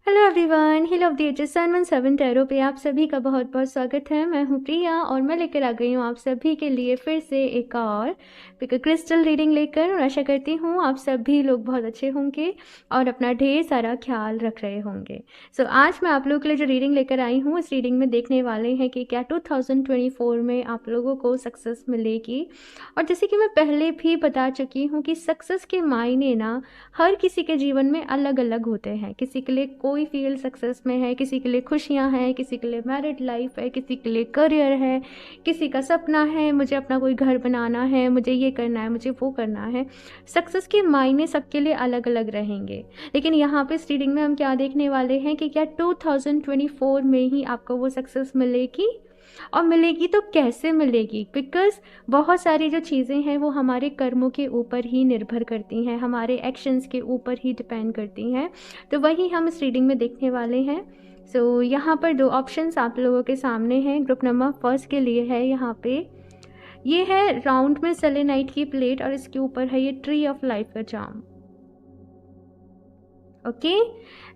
Hello everyone, hill of the ages 717 tarot पे आप सभी का बहुत बहुत स्वागत है। मैं हूँ प्रिया और मैं लेकर आ गई हूँ आप सभी के लिए फिर से एक और क्रिस्टल रीडिंग लेकर, और आशा करती हूँ आप सभी लोग बहुत अच्छे होंगे और अपना ढेर सारा ख्याल रख रहे होंगे। आज मैं आप लोगों के लिए जो रीडिंग लेकर आई हूँ, इस रीडिंग में देखने वाले हैं कि क्या 2024 में आप लोगों को सक्सेस मिलेगी। और जैसे कि मैं पहले भी बता चुकी हूँ कि सक्सेस के मायने ना हर किसी के जीवन में अलग अलग होते हैं। किसी के लिए कोई फील्ड सक्सेस में है, किसी के लिए खुशियां हैं, किसी के लिए मैरिड लाइफ है, किसी के लिए करियर है, किसी का सपना है मुझे अपना कोई घर बनाना है, मुझे ये करना है, मुझे वो करना है। सक्सेस के मायने सबके लिए अलग अलग रहेंगे। लेकिन यहाँ पे इस रीडिंग में हम क्या देखने वाले हैं कि क्या 2024 में ही आपको वो सक्सेस मिलेगी, और मिलेगी तो कैसे मिलेगी। बिकॉज बहुत सारी जो चीज़ें हैं वो हमारे कर्मों के ऊपर ही निर्भर करती हैं, हमारे एक्शंस के ऊपर ही डिपेंड करती हैं। तो वही हम इस रीडिंग में देखने वाले हैं। यहाँ पर दो ऑप्शंस आप लोगों के सामने हैं। ग्रुप नंबर फर्स्ट के लिए है यहाँ पे, ये है राउंड में सेलेनाइट की प्लेट और इसके ऊपर है ये ट्री ऑफ लाइफ का चार्म। ओके।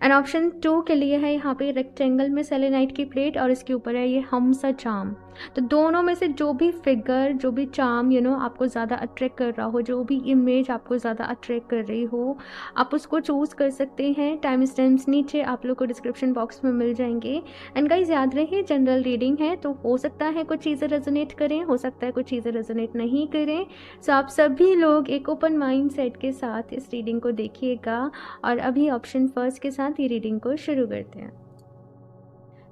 एंड ऑप्शन 2 के लिए है यहाँ पे रेक्टेंगल में सेलेनाइट की प्लेट और इसके ऊपर है ये हमसा चार्म। तो दोनों में से जो भी फिगर, जो भी चार्म आपको ज़्यादा अट्रैक्ट कर रहा हो, जो भी इमेज आपको ज़्यादा अट्रैक्ट कर रही हो, आप उसको चूज़ कर सकते हैं। टाइम स्टैम्प्स नीचे आप लोग को डिस्क्रिप्शन बॉक्स में मिल जाएंगे। एंड गाइज याद रहे, जनरल रीडिंग है तो हो सकता है कुछ चीज़ें रेजोनेट करें, हो सकता है कुछ चीज़ें रेजोनेट नहीं करें। आप सभी लोग एक ओपन माइंड सेट के साथ इस रीडिंग को देखिएगा। और अभी ऑप्शन फर्स्ट के साथ ये रीडिंग को शुरू करते हैं।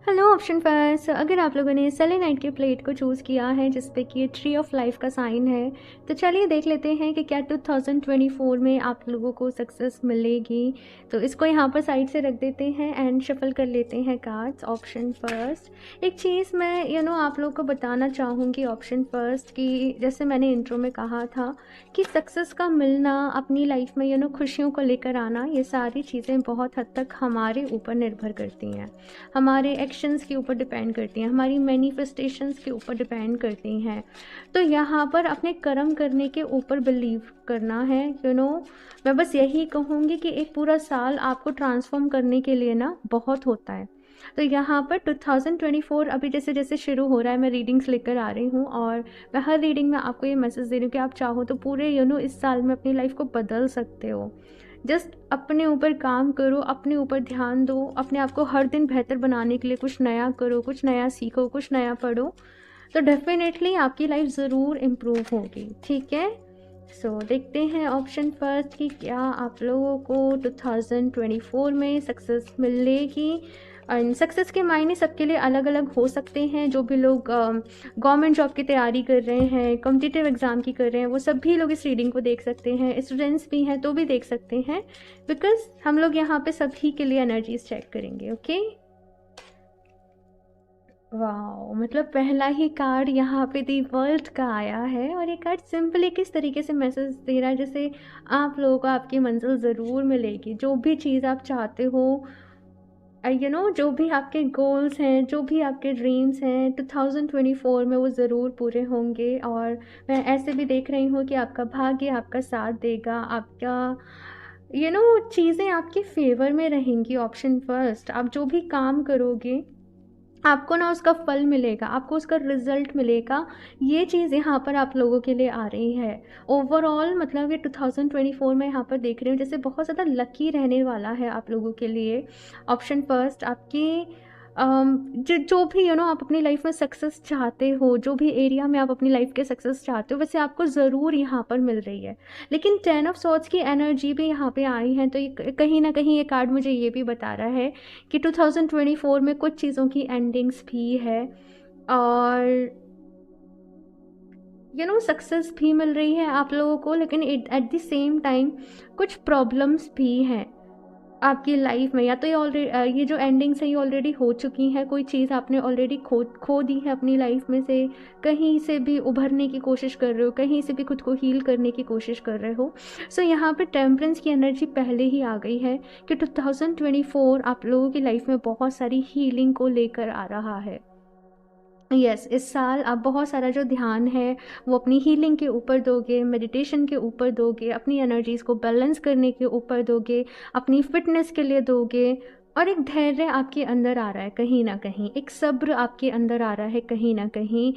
हेलो ऑप्शन फर्स्ट, अगर आप लोगों ने सेलेनाइट की प्लेट को चूज़ किया है जिसपे कि ये ट्री ऑफ लाइफ का साइन है, तो चलिए देख लेते हैं कि क्या 2024 में आप लोगों को सक्सेस मिलेगी। तो इसको यहाँ पर साइड से रख देते हैं एंड शफल कर लेते हैं कार्ड्स। ऑप्शन फर्स्ट, एक चीज़ मैं आप लोगों को बताना चाहूँगी ऑप्शन फर्स्ट कि जैसे मैंने इंट्रो में कहा था कि सक्सेस का मिलना, अपनी लाइफ में खुशियों को लेकर आना, ये सारी चीज़ें बहुत हद तक हमारे ऊपर निर्भर करती हैं, हमारे एक्शंस के ऊपर डिपेंड करती हैं, हमारी मैनिफेस्टेशंस के ऊपर डिपेंड करती हैं। तो यहाँ पर अपने कर्म करने के ऊपर बिलीव करना है। मैं बस यही कहूँगी कि एक पूरा साल आपको ट्रांसफॉर्म करने के लिए ना बहुत होता है। तो यहाँ पर 2024 अभी जैसे जैसे शुरू हो रहा है, मैं रीडिंग्स लेकर आ रही हूँ और मैं हर रीडिंग में आपको ये मैसेज दे रही हूँ कि आप चाहो तो पूरे इस साल में अपनी लाइफ को बदल सकते हो। जस्ट अपने ऊपर काम करो, अपने ऊपर ध्यान दो, अपने आप को हर दिन बेहतर बनाने के लिए कुछ नया करो, कुछ नया सीखो, कुछ नया पढ़ो, तो डेफिनेटली आपकी लाइफ ज़रूर इम्प्रूव होगी। ठीक है। देखते हैं ऑप्शन फर्स्ट कि क्या आप लोगों को 2024 में सक्सेस मिलेगी। एंड सक्सेस के मायने सबके लिए अलग अलग हो सकते हैं। जो भी लोग गवर्नमेंट जॉब की तैयारी कर रहे हैं, कॉम्पिटिटिव एग्ज़ाम की कर रहे हैं, वो सभी लोग इस रीडिंग को देख सकते हैं। स्टूडेंट्स भी हैं तो भी देख सकते हैं, बिकॉज हम लोग यहाँ पे सभी के लिए एनर्जीज चेक करेंगे। ओके। वाह, मतलब पहला ही कार्ड यहाँ पे दी वर्ल्ड का आया है और ये कार्ड सिंपली किस तरीके से मैसेज दे रहा है, जैसे आप लोगों को आपकी मंजिल ज़रूर मिलेगी। जो भी चीज़ आप चाहते हो, जो भी आपके गोल्स हैं, जो भी आपके ड्रीम्स हैं, 2024 में वो ज़रूर पूरे होंगे। और मैं ऐसे भी देख रही हूँ कि आपका भाग्य आपका साथ देगा, आपका चीज़ें आपके फेवर में रहेंगी। ऑप्शन फर्स्ट, आप जो भी काम करोगे आपको ना उसका फल मिलेगा, आपको उसका रिजल्ट मिलेगा। ये चीज़ यहाँ पर आप लोगों के लिए आ रही है। ओवरऑल मतलब ये 2024 में यहाँ पर देख रही हूँ जैसे बहुत ज़्यादा लकी रहने वाला है आप लोगों के लिए। ऑप्शन फर्स्ट, आपकी जो भी आप अपनी लाइफ में सक्सेस चाहते हो, जो भी एरिया में आप अपनी लाइफ के सक्सेस चाहते हो, वैसे आपको ज़रूर यहाँ पर मिल रही है। लेकिन 10 ऑफ सॉर्ड्स की एनर्जी भी यहाँ पे आई है, तो ये कहीं ना कहीं ये कार्ड मुझे ये भी बता रहा है कि 2024 में कुछ चीज़ों की एंडिंग्स भी है और सक्सेस भी मिल रही है आप लोगों को। लेकिन एट द सेम टाइम कुछ प्रॉब्लम्स भी हैं आपकी लाइफ में। या तो ये जो एंडिंग्स है ये ऑलरेडी हो चुकी हैं, कोई चीज़ आपने ऑलरेडी खो दी है अपनी लाइफ में से, कहीं से भी उभरने की कोशिश कर रहे हो, कहीं से भी खुद को हील करने की कोशिश कर रहे हो। यहाँ पे टेम्परेंस की एनर्जी पहले ही आ गई है कि 2024 आप लोगों की लाइफ में बहुत सारी हीलिंग को लेकर आ रहा है। इस साल आप बहुत सारा जो ध्यान है वो अपनी हीलिंग के ऊपर दोगे, मेडिटेशन के ऊपर दोगे, अपनी एनर्जीज़ को बैलेंस करने के ऊपर दोगे, अपनी फिटनेस के लिए दोगे, और एक धैर्य आपके अंदर आ रहा है कहीं न कहीं, एक सब्र आपके अंदर आ रहा है कहीं न कहीं,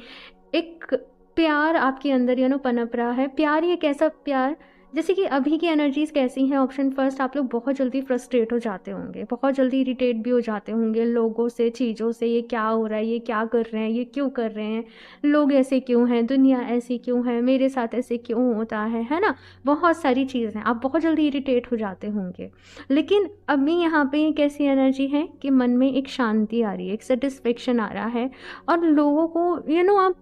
एक प्यार आपके अंदर पनप रहा है। प्यार, ये कैसा प्यार, जैसे कि अभी की एनर्जीज़ कैसी हैं, ऑप्शन फर्स्ट, आप लोग बहुत जल्दी फ्रस्ट्रेट हो जाते होंगे, बहुत जल्दी इरिटेट भी हो जाते होंगे लोगों से, चीज़ों से। ये क्या हो रहा है, ये क्या कर रहे हैं, ये क्यों कर रहे हैं, लोग ऐसे क्यों हैं, दुनिया ऐसी क्यों है, मेरे साथ ऐसे क्यों होता है ना? बहुत सारी चीज़ें, आप बहुत जल्दी इरिटेट हो जाते होंगे। लेकिन अभी यहाँ पे एक ऐसी एनर्जी है कि मन में एक शांति आ रही है, एक सेटिस्फेक्शन आ रहा है, और लोगों को आप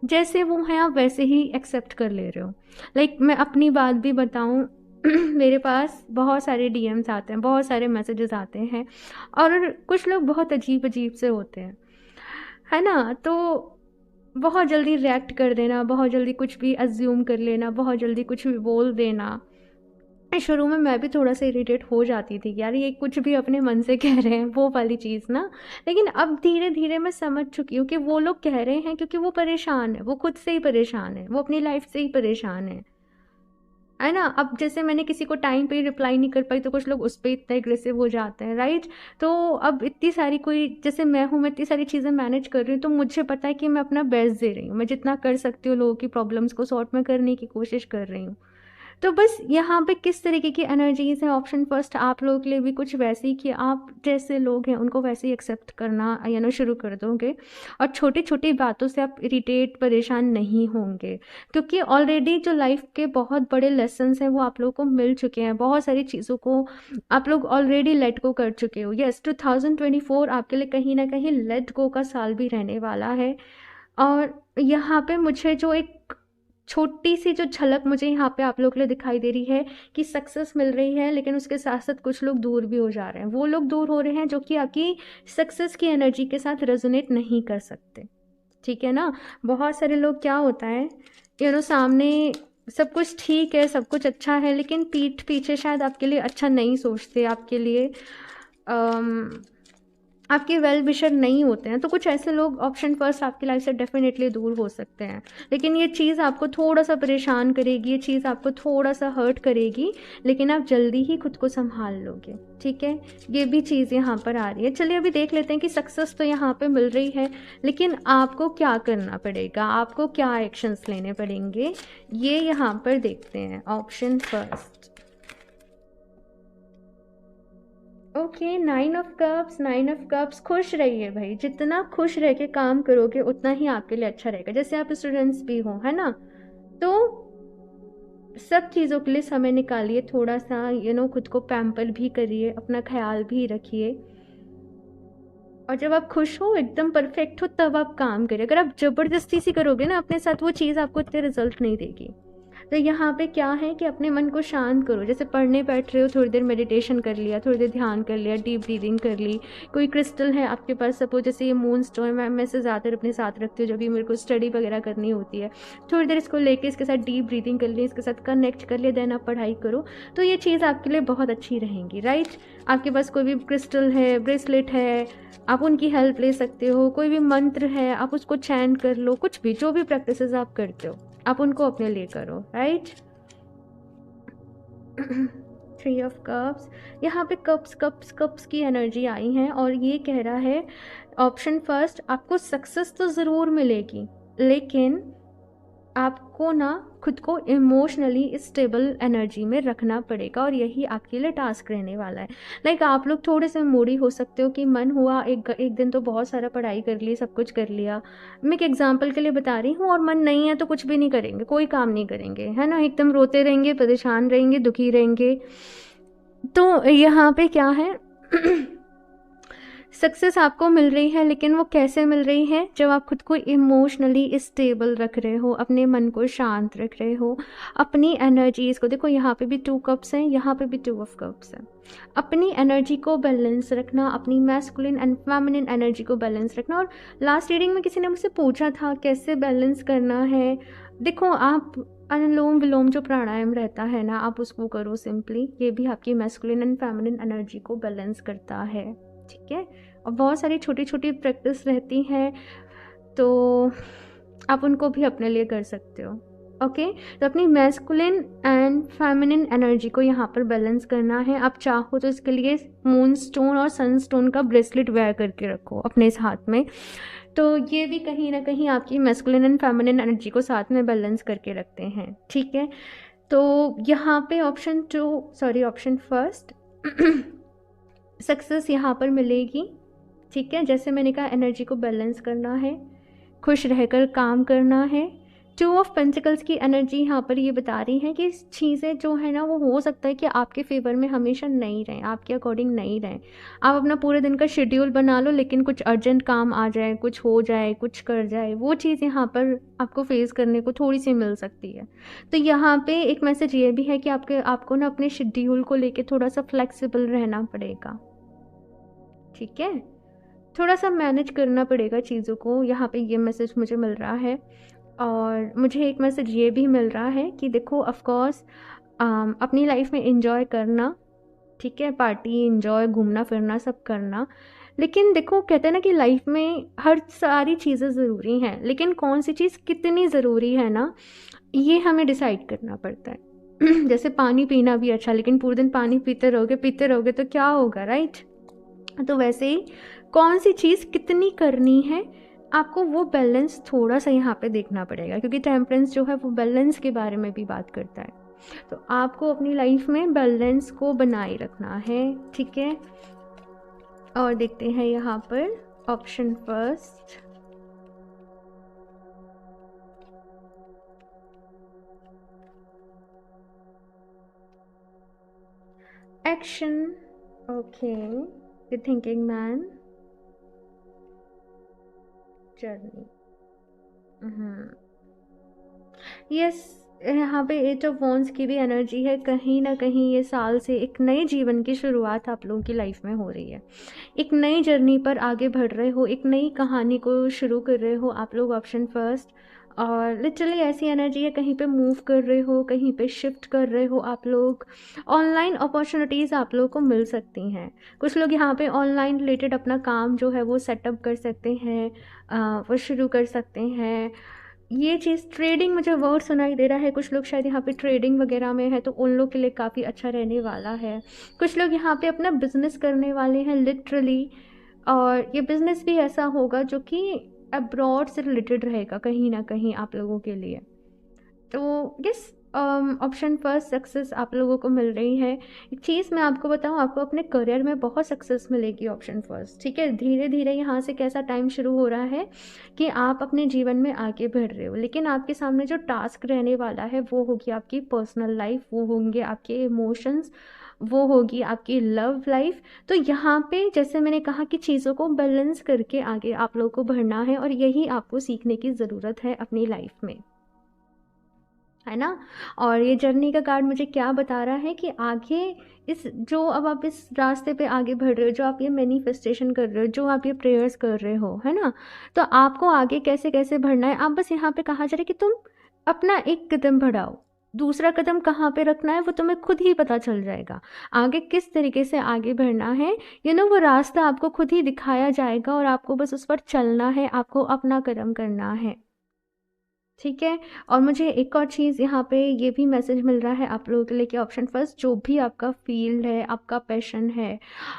जैसे वो हैं आप वैसे ही एक्सेप्ट कर ले रहे हो। लाइक मैं अपनी बात भी बताऊँ, मेरे पास बहुत सारे डीएम्स आते हैं, बहुत सारे मैसेजेस आते हैं, और कुछ लोग बहुत अजीब अजीब से होते हैं, है ना? तो बहुत जल्दी रिएक्ट कर देना, बहुत जल्दी कुछ भी अज्यूम कर लेना, बहुत जल्दी कुछ भी बोल देना। शुरू में मैं भी थोड़ा-सा इरिटेट हो जाती थी, यार ये कुछ भी अपने मन से कह रहे हैं, वो वाली चीज़ ना। लेकिन अब धीरे-धीरे मैं समझ चुकी हूँ कि वो लोग कह रहे हैं क्योंकि वो परेशान है, वो खुद से ही परेशान है, वो अपनी लाइफ़ से ही परेशान है ना? अब जैसे मैंने किसी को टाइम पे रिप्लाई नहीं कर पाई, तो कुछ लोग उस पे इतने एग्रेसिव हो जाते हैं, राइट? तो अब इतनी सारी, कोई जैसे मैं हूँ, मैं इतनी सारी चीज़ें मैनेज कर रही हूँ, तो मुझे पता है कि मैं अपना बेस्ट दे रही हूँ। मैं जितना कर सकती हूँ लोगों की प्रॉब्लम्स को सॉर्ट मैं करने की कोशिश कर रही हूँ। तो बस यहाँ पे किस तरीके की एनर्जीज़ हैं, ऑप्शन फर्स्ट आप लोगों के लिए भी कुछ वैसे ही, कि आप जैसे लोग हैं उनको वैसे ही एक्सेप्ट करना शुरू कर दोगे, और छोटी-छोटी बातों से आप इरिटेट, परेशान नहीं होंगे, क्योंकि ऑलरेडी जो लाइफ के बहुत बड़े लेसन्स हैं वो आप लोगों को मिल चुके हैं। बहुत सारी चीज़ों को आप लोग ऑलरेडी लेट गो कर चुके हो। येस, 2024 आपके लिए कहीं न कहीं लेट गो का साल भी रहने वाला है। और यहाँ पे मुझे जो एक छोटी-सी जो झलक मुझे यहाँ पे आप लोगों के लिए दिखाई दे रही है कि सक्सेस मिल रही है, लेकिन उसके साथ-साथ कुछ लोग दूर भी हो जा रहे हैं। वो लोग दूर हो रहे हैं जो कि आपकी सक्सेस की एनर्जी के साथ रेज़ोनेट नहीं कर सकते, ठीक है ना? बहुत सारे लोग, क्या होता है, सामने सब कुछ ठीक है, सब कुछ अच्छा है, लेकिन पीठ पीछे शायद आपके लिए अच्छा नहीं सोचते, आपके लिए आपके वेल विशर नहीं होते हैं। तो कुछ ऐसे लोग ऑप्शन फर्स्ट आपकी लाइफ से डेफिनेटली दूर हो सकते हैं, लेकिन ये चीज़ आपको थोड़ा-सा परेशान करेगी, ये चीज़ आपको थोड़ा-सा हर्ट करेगी, लेकिन आप जल्दी ही खुद को सँभाल लोगे, ठीक है? ये भी चीज़ यहाँ पर आ रही है। चलिए अभी देख लेते हैं कि सक्सेस तो यहाँ पे मिल रही है, लेकिन आपको क्या करना पड़ेगा, आपको क्या एक्शंस लेने पड़ेंगे, ये यहाँ पर देखते हैं। Option first, okay, 9 of cups. 9 of cups, खुश रहिए भाई, जितना खुश रह के काम करोगे उतना ही आपके लिए अच्छा रहेगा। जैसे आप स्टूडेंट्स भी हो, है ना? तो सब चीज़ों के लिए समय निकालिए, थोड़ा सा खुद को पैम्पर भी करिए, अपना ख्याल भी रखिए, और जब आप खुश हो, एकदम परफेक्ट हो, तब आप काम करिए। अगर आप ज़बरदस्ती सी करोगे ना अपने साथ, वो चीज़ आपको इतने रिजल्ट नहीं देगी। तो यहाँ पे क्या है कि अपने मन को शांत करो। जैसे पढ़ने बैठ रहे हो, थोड़ी देर मेडिटेशन कर लिया, थोड़ी देर ध्यान कर लिया, डीप ब्रीदिंग कर ली। कोई क्रिस्टल है आपके पास, सपोज जैसे ये मून स्टोन, मैं इसे ज़्यादातर अपने साथ रखती हूँ जब भी मेरे को स्टडी वगैरह करनी होती है। थोड़ी देर इसको लेके इसके साथ डीप ब्रीदिंग कर ली, इसके साथ कनेक्ट कर लिया, देन आप पढ़ाई करो। तो ये चीज़ आपके लिए बहुत अच्छी रहेंगी, राइट? आपके पास कोई भी क्रिस्टल है, ब्रेसलेट है, आप उनकी हेल्प ले सकते हो। कोई भी मंत्र है, आप उसको चैंट कर लो। कुछ भी, जो भी प्रैक्टिसेस आप करते हो, आप उनको अपने लिए करो, राइट? 3 ऑफ कप्स, यहाँ पे कप्स कप्स कप्स की एनर्जी आई है, और ये कह रहा है ऑप्शन फर्स्ट, आपको सक्सेस तो ज़रूर मिलेगी, लेकिन आपको ना खुद को इमोशनली स्टेबल एनर्जी में रखना पड़ेगा, और यही आपके लिए टास्क रहने वाला है। लाइक आप लोग थोड़े से मूडी हो सकते हो कि मन हुआ एक दिन तो बहुत सारा पढ़ाई कर ली, सब कुछ कर लिया। मैं एक एग्जांपल के लिए बता रही हूँ, और मन नहीं है तो कुछ भी नहीं करेंगे, कोई काम नहीं करेंगे, है ना? एकदम रोते रहेंगे, परेशान रहेंगे, दुखी रहेंगे। तो यहाँ पे क्या है, सक्सेस आपको मिल रही है, लेकिन वो कैसे मिल रही है? जब आप खुद को इमोशनली स्टेबल रख रहे हो, अपने मन को शांत रख रहे हो, अपनी एनर्जीज़ को देखो। यहाँ पे भी 2 कप्स हैं, यहाँ पे भी 2 ऑफ कप्स हैं। अपनी एनर्जी को बैलेंस रखना, अपनी मैस्कुलिन एंड फेमिनिन एनर्जी को बैलेंस रखना। और लास्ट रीडिंग में किसी ने मुझसे पूछा था कैसे बैलेंस करना है। देखो, आप अनुलोम विलोम जो प्राणायाम रहता है ना, आप उसको करो सिंपली। ये भी आपकी मैस्कुलिन एंड फेमिनिन एनर्जी को बैलेंस करता है, ठीक है? और बहुत सारी छोटी छोटी प्रैक्टिस रहती हैं, तो आप उनको भी अपने लिए कर सकते हो। ओके तो अपनी मैस्कुलिन एंड फेमिनिन एनर्जी को यहाँ पर बैलेंस करना है। आप चाहो तो इसके लिए मून स्टोन और सन स्टोन का ब्रेसलेट वेयर करके रखो अपने इस हाथ में, तो ये भी कहीं ना कहीं आपकी मैस्कुलिन एंड फेमिनिन एनर्जी को साथ में बैलेंस करके रखते हैं। ठीक है, तो यहाँ पे ऑप्शन फर्स्ट सक्सेस यहाँ पर मिलेगी। ठीक है, जैसे मैंने कहा एनर्जी को बैलेंस करना है, खुश रहकर काम करना है। 2 ऑफ पेंटिकल्स की एनर्जी यहाँ पर ये बता रही है कि चीज़ें जो है ना वो हो सकता है कि आपके फेवर में हमेशा नहीं रहें, आपके अकॉर्डिंग नहीं रहें। आप अपना पूरे दिन का शेड्यूल बना लो लेकिन कुछ अर्जेंट काम आ जाए, कुछ हो जाए, कुछ कर जाए, वो चीज़ यहाँ पर आपको फेस करने को थोड़ी सी मिल सकती है। तो यहाँ पे एक मैसेज ये भी है कि आपको ना अपने शेड्यूल को लेके थोड़ा सा फ्लेक्सिबल रहना पड़ेगा। ठीक है, थोड़ा सा मैनेज करना पड़ेगा चीज़ों को, यहाँ पे ये मैसेज मुझे मिल रहा है। और मुझे एक मैसेज ये भी मिल रहा है कि देखो ऑफ कोर्स अपनी लाइफ में एंजॉय करना, ठीक है, पार्टी एंजॉय, घूमना फिरना सब करना, लेकिन देखो कहते हैं ना कि लाइफ में हर सारी चीज़ें ज़रूरी हैं, लेकिन कौन सी चीज़ कितनी ज़रूरी है ना ये हमें डिसाइड करना पड़ता है। जैसे पानी पीना भी अच्छा, लेकिन पूरे दिन पानी पीते रहोगे तो क्या होगा, राइट। तो वैसे ही कौन सी चीज़ कितनी करनी है आपको वो बैलेंस थोड़ा सा यहाँ पे देखना पड़ेगा, क्योंकि टेम्परेंस जो है वो बैलेंस के बारे में भी बात करता है। तो आपको अपनी लाइफ में बैलेंस को बनाए रखना है। ठीक है, और देखते हैं यहाँ पर option first action. Okay, the thinking man, journey. Yes, यहाँ पे 8 ऑफ वॉन्ड्स की भी एनर्जी है। कहीं ना कहीं ये साल से एक नए जीवन की शुरुआत आप लोगों की लाइफ में हो रही है, एक नई जर्नी पर आगे बढ़ रहे हो, एक नई कहानी को शुरू कर रहे हो आप लोग, ऑप्शन फर्स्ट। और लिटरली ऐसी एनर्जी है, कहीं पे मूव कर रहे हो, कहीं पे शिफ्ट कर रहे हो आप लोग। ऑनलाइन अपॉर्चुनिटीज़ आप लोगों को मिल सकती हैं। कुछ लोग यहाँ पे ऑनलाइन रिलेटेड अपना काम जो है वो सेटअप कर सकते हैं, वो शुरू कर सकते हैं। ये चीज़ ट्रेडिंग, मुझे वर्ड सुनाई दे रहा है, कुछ लोग शायद यहाँ पे ट्रेडिंग वगैरह में है तो उन लोग के लिए काफ़ी अच्छा रहने वाला है। कुछ लोग यहाँ पे अपना बिजनेस करने वाले हैं लिटरली, और ये बिज़नेस भी ऐसा होगा जो कि अब्रॉड से रिलेटेड रहेगा कहीं ना कहीं आप लोगों के लिए। तो यस, ऑप्शन फर्स्ट सक्सेस आप लोगों को मिल रही है। एक चीज़ मैं आपको बताऊं, आपको अपने करियर में बहुत सक्सेस मिलेगी ऑप्शन फर्स्ट। ठीक है, धीरे धीरे यहाँ से कैसा टाइम शुरू हो रहा है कि आप अपने जीवन में आगे बढ़ रहे हो, लेकिन आपके सामने जो टास्क रहने वाला है वो होगी आपकी पर्सनल लाइफ, वो होंगे आपके इमोशंस, वो होगी आपकी लव लाइफ। तो यहाँ पे जैसे मैंने कहा कि चीज़ों को बैलेंस करके आगे आप लोगों को बढ़ना है, और यही आपको सीखने की ज़रूरत है अपनी लाइफ में, है ना। और ये जर्नी का कार्ड मुझे क्या बता रहा है कि आगे अब आप इस रास्ते पे आगे बढ़ रहे हो, जो आप ये मैनिफेस्टेशन कर रहे हो, जो आप ये प्रेयर्स कर रहे हो, है ना, तो आपको आगे कैसे कैसे बढ़ना है। आप बस यहाँ पे कहा जा रहा है कि तुम अपना एक कदम बढ़ाओ, दूसरा कदम कहाँ पे रखना है वो तुम्हें खुद ही पता चल जाएगा। आगे किस तरीके से आगे बढ़ना है, वो रास्ता आपको खुद ही दिखाया जाएगा, और आपको बस उस पर चलना है, आपको अपना कदम करना है। ठीक है, और मुझे एक और चीज़ यहाँ पे ये भी मैसेज मिल रहा है आप लोगों के लिए कि ऑप्शन फर्स्ट, जो भी आपका फील्ड है, आपका पैशन है,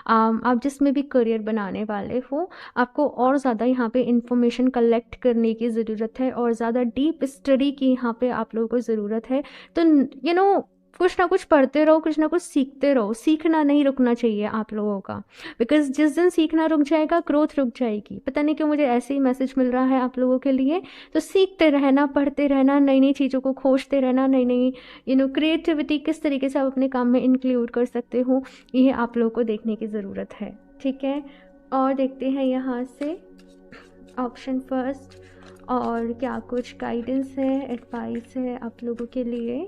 आप जिसमें भी करियर बनाने वाले हो, आपको और ज़्यादा यहाँ पे इंफॉर्मेशन कलेक्ट करने की ज़रूरत है, और ज़्यादा डीप स्टडी की यहाँ पे आप लोगों को ज़रूरत है। तो कुछ ना कुछ पढ़ते रहो, कुछ ना कुछ सीखते रहो, सीखना नहीं रुकना चाहिए आप लोगों का, बिकॉज जिस दिन सीखना रुक जाएगा ग्रोथ रुक जाएगी। पता नहीं क्यों मुझे ऐसे ही मैसेज मिल रहा है आप लोगों के लिए। तो सीखते रहना, पढ़ते रहना, नई नई चीज़ों को खोजते रहना, नई नई क्रिएटिविटी किस तरीके से आप अपने काम में इंक्लूड कर सकते हो, ये आप लोगों को देखने की ज़रूरत है। ठीक है, और देखते हैं यहाँ से ऑप्शन फर्स्ट और क्या कुछ गाइडेंस है, एडवाइस है आप लोगों के लिए।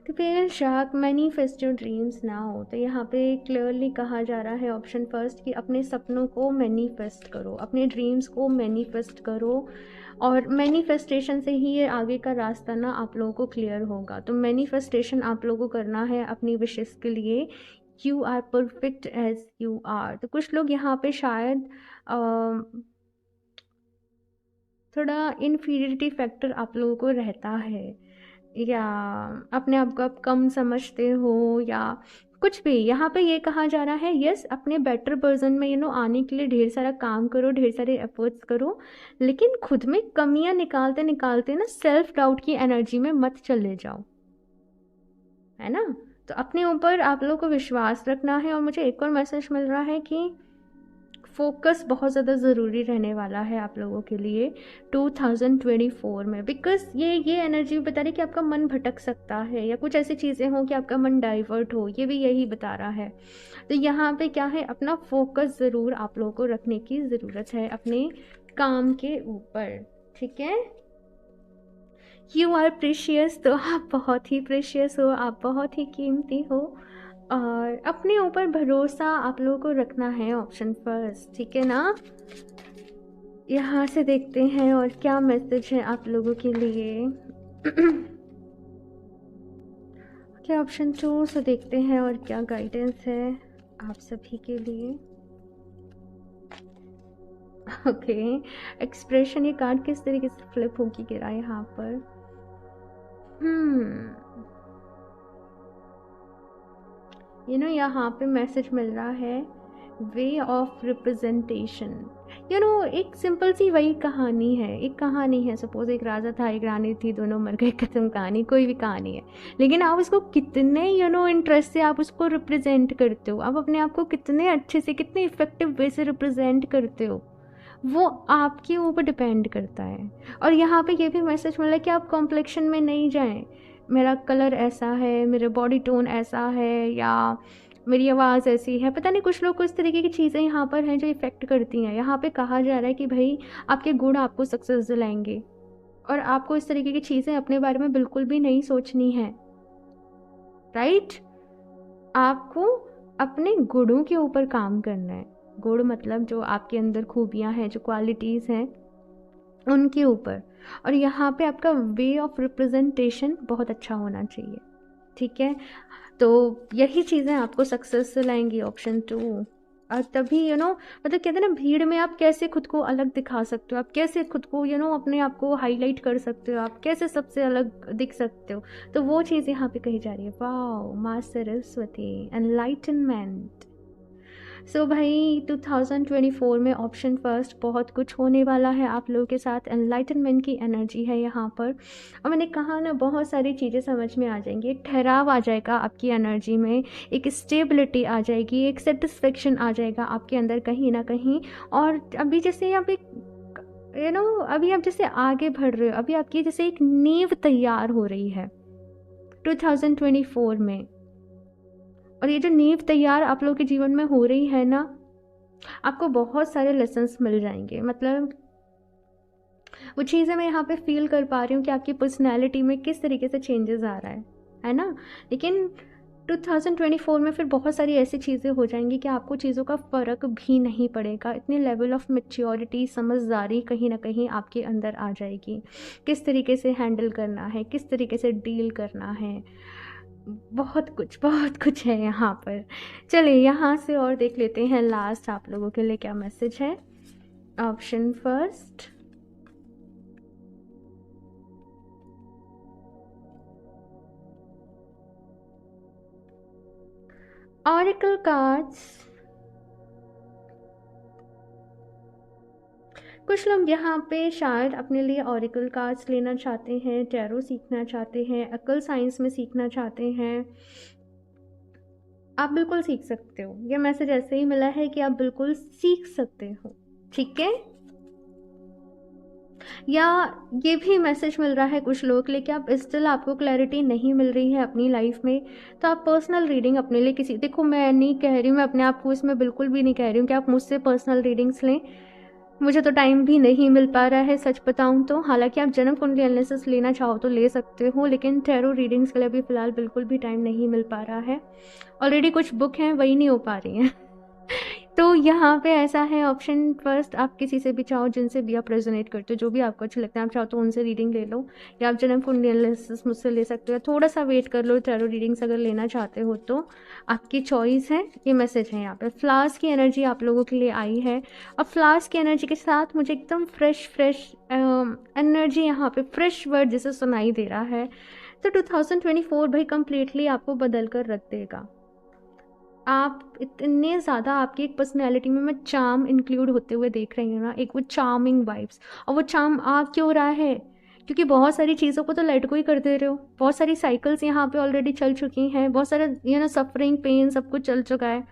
तो parent shark manifest your dreams now. तो यहाँ पे क्लियरली कहा जा रहा है ऑप्शन फर्स्ट कि अपने सपनों को मैनिफेस्ट करो, अपने ड्रीम्स को मैनिफेस्ट करो, और मैनिफेस्टेशन से ही ये आगे का रास्ता ना आप लोगों को क्लियर होगा। तो मैनिफेस्टेशन आप लोगों को करना है अपनी विशेस के लिए you are perfect as you are. तो कुछ लोग यहाँ पे शायद थोड़ा इन्फीरियरिटी फैक्टर आप लोगों को रहता है, या अपने आप को आप कम समझते हो, या कुछ भी। यहाँ पे ये कहा जा रहा है यस, अपने बेटर वर्जन में आने के लिए ढेर सारा काम करो, ढेर सारे एफर्ट्स करो, लेकिन खुद में कमियां निकालते निकालते ना सेल्फ डाउट की एनर्जी में मत चले जाओ, है ना। तो अपने ऊपर आप लोगों को विश्वास रखना है। और मुझे एक और मैसेज मिल रहा है कि फोकस बहुत ज़्यादा ज़रूरी रहने वाला है आप लोगों के लिए 2024 में, बिकॉज ये एनर्जी बता रही है कि आपका मन भटक सकता है, या कुछ ऐसी चीज़ें हों कि आपका मन डाइवर्ट हो, ये भी यही बता रहा है। तो यहाँ पे क्या है, अपना फोकस ज़रूर आप लोगों को रखने की ज़रूरत है अपने काम के ऊपर, ठीक है। यू आर प्रेशियस, तो आप बहुत ही प्रेशियस हो, आप बहुत ही कीमती हो, और अपने ऊपर भरोसा आप लोगों को रखना है, ऑप्शन फर्स्ट, ठीक है ना। यहाँ से देखते हैं और क्या मैसेज है आप लोगों के लिए। क्या ऑप्शन 2 से देखते हैं और क्या गाइडेंस है आप सभी के लिए। ओके, एक्सप्रेशन, ये कार्ड किस तरीके से फ्लिप होगी गिरा यहाँ पर। यहाँ पे मैसेज मिल रहा है वे ऑफ रिप्रेजेंटेशन। एक सिंपल सी वही कहानी है, एक कहानी है, सपोज एक राजा था, एक रानी थी, दोनों मर गए, खत्म कहानी, कोई भी कहानी है। लेकिन आप उसको कितने इंटरेस्ट से आप उसको रिप्रेजेंट करते हो, आप अपने आप को कितने अच्छे से, कितने इफेक्टिव वे से रिप्रेजेंट करते हो, वो आपके ऊपर डिपेंड करता है। और यहाँ पे ये भी मैसेज मिला कि आप कॉम्प्लेक्शन में नहीं जाएं, मेरा कलर ऐसा है, मेरा बॉडी टोन ऐसा है, या मेरी आवाज़ ऐसी है, पता नहीं कुछ लोग को इस तरीके की चीज़ें यहाँ पर हैं जो इफ़ेक्ट करती हैं। यहाँ पे कहा जा रहा है कि भाई आपके गुण आपको सक्सेस दिलाएंगे, और आपको इस तरीके की चीज़ें अपने बारे में बिल्कुल भी नहीं सोचनी है, राइट। आपको अपने गुणों के ऊपर काम करना है। गुण मतलब जो आपके अंदर खूबियाँ हैं, जो क्वालिटीज़ हैं, उनके ऊपर। और यहाँ पे आपका वे ऑफ रिप्रेजेंटेशन बहुत अच्छा होना चाहिए, ठीक है। तो यही चीज़ें आपको सक्सेस दिलाएंगी, ऑप्शन 2। और तभी मतलब कहते हैं ना, भीड़ में आप कैसे खुद को अलग दिखा सकते हो, आप कैसे खुद को अपने आप को हाईलाइट कर सकते हो, आप कैसे सबसे अलग दिख सकते हो, तो वो चीज़ यहाँ पे कही जा रही है। वाओ, माँ सरस्वती, एनलाइटनमेंट। सो भाई 2024 में ऑप्शन फर्स्ट बहुत कुछ होने वाला है आप लोगों के साथ, एनलाइटनमेंट की एनर्जी है यहाँ पर। और मैंने कहा ना, बहुत सारी चीज़ें समझ में आ जाएंगी, एक ठहराव आ जाएगा आपकी एनर्जी में, एक स्टेबिलिटी आ जाएगी, एक सेटिस्फेक्शन आ जाएगा आपके अंदर कहीं ना कहीं। और अभी जैसे आप एक अभी आप जैसे आगे बढ़ रहे हो, अभी आपकी जैसे एक नींव तैयार हो रही है 2024 में। और ये जो नींव तैयार आप लोगों के जीवन में हो रही है ना, आपको बहुत सारे लेसन्स मिल जाएंगे। मतलब वो चीज़ें मैं यहाँ पे फील कर पा रही हूँ कि आपकी पर्सनैलिटी में किस तरीके से चेंजेस आ रहा है ना। लेकिन 2024 में फिर बहुत सारी ऐसी चीज़ें हो जाएंगी कि आपको चीज़ों का फ़र्क भी नहीं पड़ेगा। इतनी लेवल ऑफ मैच्योरिटी, समझदारी कहीं ना कहीं आपके अंदर आ जाएगी, किस तरीके से हैंडल करना है, किस तरीके से डील करना है, बहुत कुछ है यहाँ पर। चलिए यहाँ से और देख लेते हैं लास्ट आप लोगों के लिए क्या मैसेज है। Option first, oracle cards. कुछ लोग यहाँ पे शायद अपने लिए ऑरेकल कार्ड्स लेना चाहते हैं, टैरो सीखना चाहते हैं, अकल साइंस में सीखना चाहते हैं। आप बिल्कुल सीख सकते हो, ये मैसेज ऐसे ही मिला है कि आप बिल्कुल सीख सकते हो, ठीक है। या ये भी मैसेज मिल रहा है कुछ लोग के लिए कि आप स्टिल, आपको क्लैरिटी नहीं मिल रही है अपनी लाइफ में, तो आप पर्सनल रीडिंग अपने लिए किसी, देखो मैं नहीं कह रही हूँ, मैं अपने आप को इसमें बिल्कुल भी नहीं कह रही हूँ कि आप मुझसे पर्सनल रीडिंग्स लें, मुझे तो टाइम भी नहीं मिल पा रहा है सच बताऊं तो। हालांकि आप जन्म कुंडली एनालिसिस लेना चाहो तो ले सकते हो, लेकिन टैरो रीडिंग्स के लिए अभी फ़िलहाल बिल्कुल भी टाइम नहीं मिल पा रहा है। ऑलरेडी कुछ बुक हैं, वही नहीं हो पा रही हैं तो यहाँ पे ऐसा है ऑप्शन फर्स्ट, आप किसी से भी चाहो, जिनसे भी आप रेजोनेट करते हो, जो भी आपको अच्छे लगता है, आप चाहो तो उनसे रीडिंग ले लो, या आप जन्म कुंडली एनालिसिस मुझसे ले सकते हो, या थोड़ा सा वेट कर लो, टैरो रीडिंग्स अगर लेना चाहते हो तो आपकी चॉइस है। ये मैसेज है यहाँ पे, फ्लावर्स की एनर्जी आप लोगों के लिए आई है, और फ्लावर्स की एनर्जी के साथ मुझे एकदम फ्रेश फ्रेश एनर्जी यहाँ पे फ्रेश वर्ड जैसे सुनाई दे रहा है। तो 2024 भाई कंप्लीटली आपको बदल कर रख देगा। आप इतने ज़्यादा आपकी एक पर्सनैलिटी में मैं चार्म इंक्लूड होते हुए देख रही हूँ ना, एक वो चार्मिंग वाइब्स। और वो चार्म आ क्यों रहा है? क्योंकि बहुत सारी चीज़ों को तो लेट गो ही कर दे रहे हो, बहुत सारी साइकिल्स यहाँ पे ऑलरेडी चल चुकी हैं, बहुत सारा सफरिंग पेन सब कुछ चल चुका है।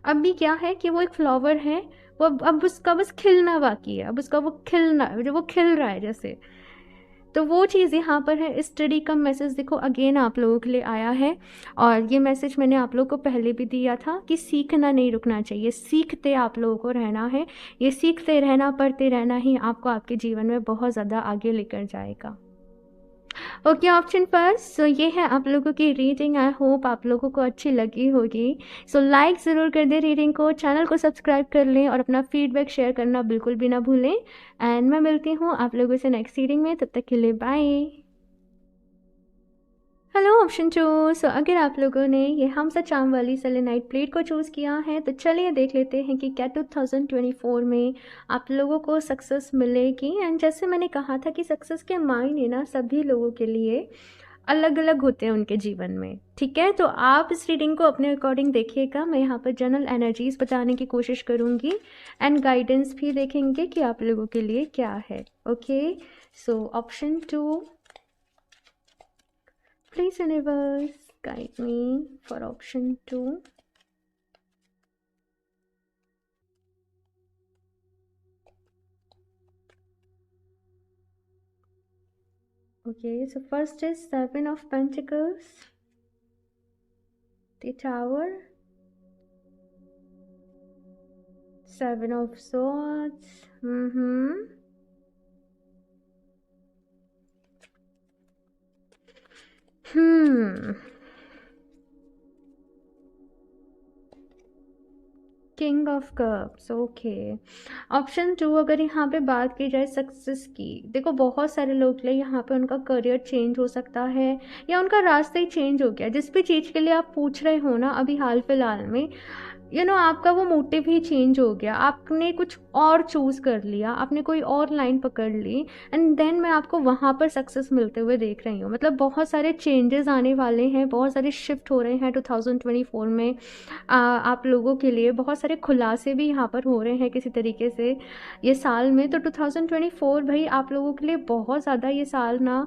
अब भी क्या है कि वो एक फ्लावर है, वो अब उसका बस खिलना बाकी है, अब उसका वो खिलना, जो वो खिल रहा है जैसे, तो वो चीज़ यहाँ पर है। स्टडी का मैसेज देखो अगेन आप लोगों के लिए आया है, और ये मैसेज मैंने आप लोगों को पहले भी दिया था कि सीखना नहीं रुकना चाहिए, सीखते आप लोगों को रहना है। ये सीखते रहना, पढ़ते रहना ही आपको आपके जीवन में बहुत ज़्यादा आगे लेकर जाएगा। ओके, ऑप्शन फर्स्ट, सो ये है आप लोगों की रीडिंग। आई होप आप लोगों को अच्छी लगी होगी। सो लाइक ज़रूर कर दें रीडिंग को, चैनल को सब्सक्राइब कर लें, और अपना फीडबैक शेयर करना बिल्कुल भी ना भूलें। एंड मैं मिलती हूँ आप लोगों से नेक्स्ट रीडिंग में, तब तक के लिए बाय। हेलो ऑप्शन 2, सो अगर आप लोगों ने ये हम सा चाम वाली सेलेनाइट प्लेट को चूज़ किया है, तो चलिए देख लेते हैं कि क्या 2024 में आप लोगों को सक्सेस मिलेगी। एंड जैसे मैंने कहा था कि सक्सेस के मायने ना सभी लोगों के लिए अलग अलग होते हैं उनके जीवन में, ठीक है। तो आप इस रीडिंग को अपने अकॉर्डिंग देखिएगा, मैं यहाँ पर जनरल एनर्जीज बताने की कोशिश करूँगी, एंड गाइडेंस भी देखेंगे कि आप लोगों के लिए क्या है। Okay, so option 2, please universe guide me for option 2. Okay, so first is 7 of Pentacles, the Tower, 7 of Swords, king of cups. Okay, option 2, अगर यहाँ पे बात की जाए सक्सेस की, देखो बहुत सारे लोग के लिए यहाँ पे उनका करियर चेंज हो सकता है, या उनका रास्ता ही चेंज हो गया। जिस भी चीज़ के लिए आप पूछ रहे हो ना अभी हाल फिलहाल में, आपका वो मोटिव ही चेंज हो गया, आपने कुछ और चूज़ कर लिया, आपने कोई और लाइन पकड़ ली, एंड देन मैं आपको वहाँ पर सक्सेस मिलते हुए देख रही हूँ। मतलब बहुत सारे चेंजेस आने वाले हैं, बहुत सारे शिफ्ट हो रहे हैं 2024 में। आप लोगों के लिए बहुत सारे खुलासे भी यहाँ पर हो रहे हैं किसी तरीके से ये साल में। तो 2024 भाई आप लोगों के लिए बहुत ज़्यादा ये साल ना,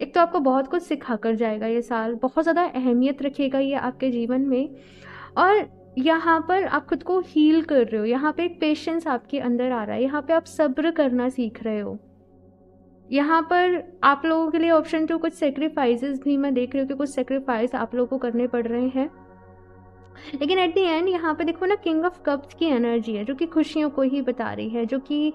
एक तो आपको बहुत कुछ सिखा कर जाएगा, ये साल बहुत ज़्यादा अहमियत रखेगा ये आपके जीवन में। और यहाँ पर आप खुद को हील कर रहे हो, यहाँ पे एक पेशेंस आपके अंदर आ रहा है, यहाँ पे आप सब्र करना सीख रहे हो। यहाँ पर आप लोगों के लिए ऑप्शन 2, कुछ सेक्रीफाइसेस भी मैं देख रही हूँ कि कुछ सेक्रीफाइस आप लोगों को करने पड़ रहे हैं। लेकिन एट द एंड यहाँ पे देखो ना, किंग ऑफ कप्स की एनर्जी है जो कि खुशियों को ही बता रही है, जो कि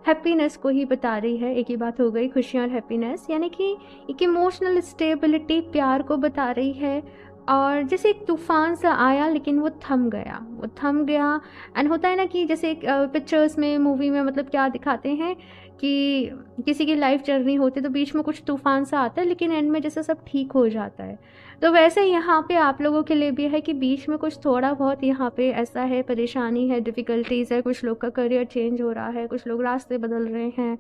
हैप्पीनेस को ही बता रही है। एक ही बात हो गई, खुशियाँ और हैप्पीनेस, यानी कि एक इमोशनल स्टेबिलिटी, प्यार को बता रही है। और जैसे एक तूफान सा आया लेकिन वो थम गया, वो थम गया। एंड होता है ना कि जैसे एक पिक्चर्स में, मूवी में, मतलब क्या दिखाते हैं कि किसी की लाइफ जर्नी होती है तो बीच में कुछ तूफान सा आता है, लेकिन एंड में जैसे सब ठीक हो जाता है। तो वैसे यहाँ पे आप लोगों के लिए भी है कि बीच में कुछ थोड़ा बहुत यहाँ पे ऐसा है, परेशानी है, डिफ़िकल्टीज़ है, कुछ लोग का करियर चेंज हो रहा है, कुछ लोग रास्ते बदल रहे हैं,